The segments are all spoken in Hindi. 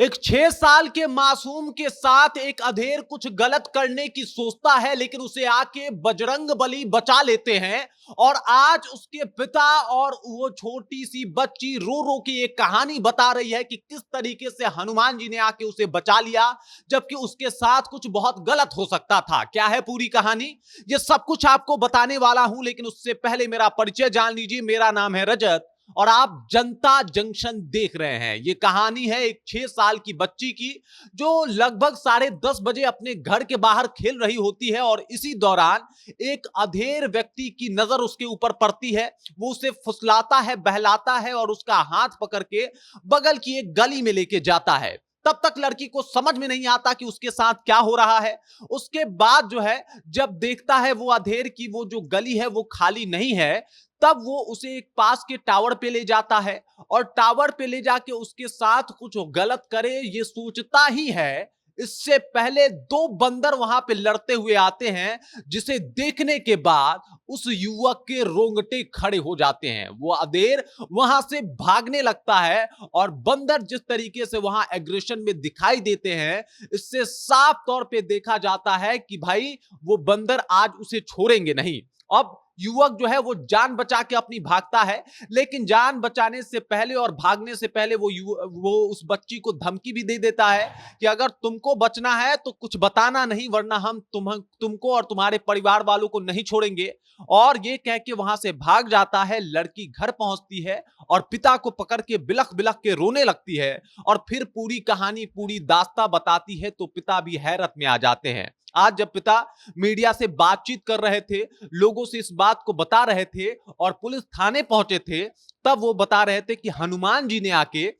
एक 6 साल के मासूम के साथ एक अधेड़ कुछ गलत करने की सोचता है, लेकिन उसे आके बजरंग बली बचा लेते हैं। और आज उसके पिता और वो छोटी सी बच्ची रो रो के एक कहानी बता रही है कि किस तरीके से हनुमान जी ने आके उसे बचा लिया, जबकि उसके साथ कुछ बहुत गलत हो सकता था। क्या है पूरी कहानी, ये सब कुछ आपको बताने वाला हूं, लेकिन उससे पहले मेरा परिचय जान लीजिए। मेरा नाम है रजत और आप जनता जंक्शन देख रहे हैं। यह कहानी है एक 6 साल की बच्ची की, जो लगभग 10:30 बजे अपने घर के बाहर खेल रही होती है और इसी दौरान एक अधेड़ व्यक्ति की नजर उसके ऊपर पड़ती है। वो उसे फुसलाता है, बहलाता है और उसका हाथ पकड़ के बगल की एक गली में लेके जाता है। तब तक लड़की को समझ में नहीं आता कि उसके साथ क्या हो रहा है। उसके बाद जो है, जब देखता है वो अधेड़ की वो जो गली है वो खाली नहीं है, तब वो उसे एक पास के टावर पे ले जाता है और टावर पे ले जाके उसके साथ कुछ गलत करे ये सोचता ही है। इससे पहले दो बंदर वहां पे लड़ते हुए आते हैं, जिसे देखने के बाद उस युवक के रोंगटे खड़े हो जाते हैं। वो अधेड़ वहां से भागने लगता है और बंदर जिस तरीके से वहां एग्रेशन में दिखाई देते हैं, इससे साफ तौर पे देखा जाता है कि भाई वो बंदर आज उसे छोड़ेंगे नहीं। अब युवक जो है वो जान बचा के अपनी भागता है, लेकिन जान बचाने से पहले और भागने से पहले वो उस बच्ची को धमकी भी दे देता है कि अगर तुमको बचना है तो कुछ बताना नहीं, वरना हम तुमको और तुम्हारे परिवार वालों को नहीं छोड़ेंगे। और ये कह के वहां से भाग जाता है। लड़की घर पहुंचती है और पिता को पकड़ के बिलख बिलख के रोने लगती है और फिर पूरी कहानी पूरी दास्तां बताती है, तो पिता भी हैरत में आ जाते हैं। आज जब पिता मीडिया से बातचीत कर रहे थे, लोगों से इस बात को बता रहे थे और पुलिस थाने पहुंचे थे, तब वो बता रहे थे कि हनुमान जी ने आके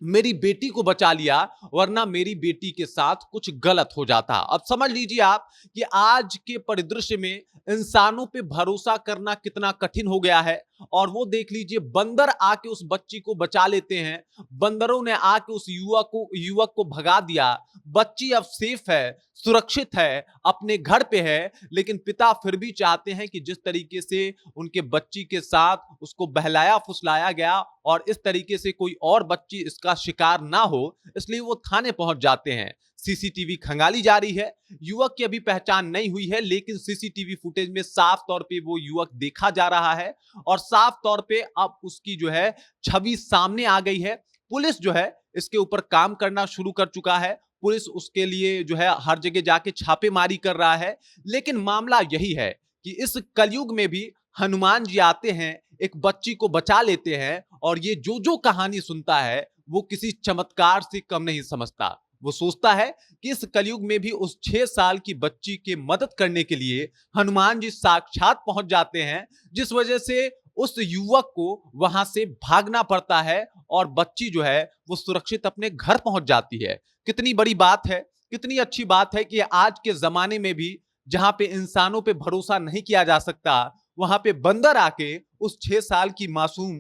मेरी बेटी को बचा लिया, वरना मेरी बेटी के साथ कुछ गलत हो जाता। अब समझ लीजिए आप कि आज के परिदृश्य में इंसानों पे भरोसा करना कितना कठिन हो गया है। और वो देख लीजिए, बंदर आके उस बच्ची को बचा लेते हैं, बंदरों ने आके उस युवक को भगा दिया। बच्ची अब सेफ है, सुरक्षित है, अपने घर पे है, लेकिन पिता फिर भी चाहते हैं कि जिस तरीके से उनके बच्ची के साथ उसको बहलाया फुसलाया गया और इस तरीके से कोई और बच्ची इसका शिकार ना हो, इसलिए वो थाने पहुंच जाते हैं। सीसीटीवी खंगाली जा रही है। युवक की अभी पहचान नहीं हुई है, लेकिन सीसीटीवी फुटेज में साफ तौर पे वो युवक देखा जा रहा है और साफ तौर पे अब उसकी जो है छवि सामने आ गई है। पुलिस जो है इसके ऊपर काम करना शुरू कर चुका है। पुलिस उसके लिए जो है हर जगह जाके छापेमारी कर रहा है। लेकिन मामला यही है कि इस कलयुग में भी हनुमान जी आते हैं, एक बच्ची को बचा लेते हैं और ये जो जो कहानी सुनता है वो किसी चमत्कार से कम नहीं समझता। वो सोचता है कि इस कलयुग में भी उस 6 साल की बच्ची के मदद करने के लिए हनुमान जी साक्षात पहुंच जाते हैं, जिस वजह से उस युवक को वहां से भागना पड़ता है और बच्ची जो है वो सुरक्षित अपने घर पहुंच जाती है। कितनी बड़ी बात है, कितनी अच्छी बात है कि आज के जमाने में भी जहां पे इंसानों पे भरोसा नहीं किया जा सकता, वहां पे बंदर आके उस 6 साल की मासूम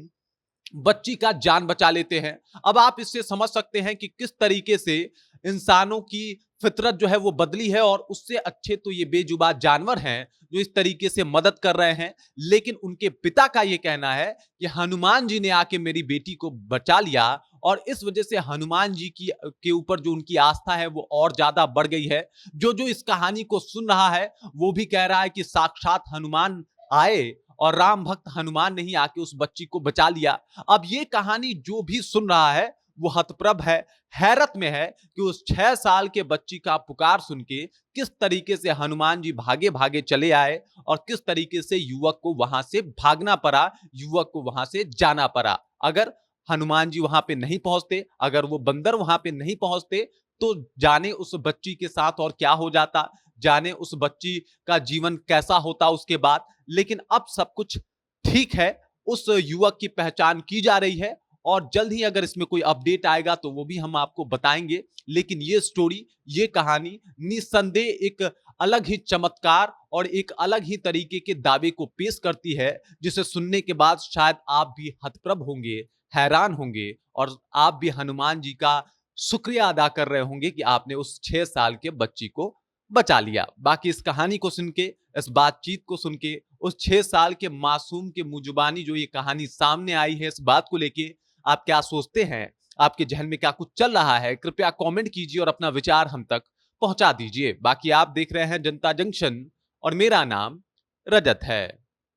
बच्ची का जान बचा लेते हैं। अब आप इससे समझ सकते हैं कि किस तरीके से इंसानों की फितरत जो है वो बदली है। और उससे अच्छे तो ये बेजुबान जानवर हैं जो इस तरीके से मदद कर रहे हैं। लेकिन उनके पिता का ये कहना है कि हनुमान जी ने आके मेरी बेटी को बचा लिया और इस वजह से हनुमान जी की के ऊपर जो उनकी आस्था है वो और ज्यादा बढ़ गई है। जो जो इस कहानी को सुन रहा है वो भी कह रहा है कि साक्षात हनुमान आए और राम भक्त हनुमान ने ही आके उस बच्ची को बचा लिया। अब ये कहानी जो भी सुन रहा है वो हतप्रभ है, हैरत में है कि उस 6 साल के बच्ची का पुकार सुन के किस तरीके से हनुमान जी भागे भागे चले आए और किस तरीके से युवक को वहां से भागना पड़ा, युवक को वहां से जाना पड़ा। अगर हनुमान जी वहां पे नहीं पहुंचते, अगर वो बंदर वहां पे नहीं पहुंचते, तो जाने उस बच्ची के साथ और क्या हो जाता, जाने उस बच्ची का जीवन कैसा होता उसके बाद। लेकिन अब सब कुछ ठीक है, उस युवक की पहचान की जा रही है और जल्द ही अगर इसमें कोई अपडेट आएगा तो वो भी हम आपको बताएंगे। लेकिन ये स्टोरी, ये कहानी निस्संदेह एक अलग ही चमत्कार और एक अलग ही तरीके के दावे को पेश करती है, जिसे सुनने के बाद शायद आप भी हतप्रभ होंगे, हैरान होंगे और आप भी हनुमान जी का शुक्रिया अदा कर रहे होंगे कि आपने उस 6 साल के बच्ची को बचा लिया। बाकी इस कहानी को सुन के, इस बातचीत को सुन के, उस 6 साल के मासूम के मुजुबानी जो ये कहानी सामने आई है, इस बात को लेके आप क्या सोचते हैं? आपके जहन में क्या कुछ चल रहा है, कृपया कमेंट कीजिए और अपना विचार हम तक पहुंचा दीजिए। बाकी आप देख रहे हैं जनता जंक्शन और मेरा नाम रजत है।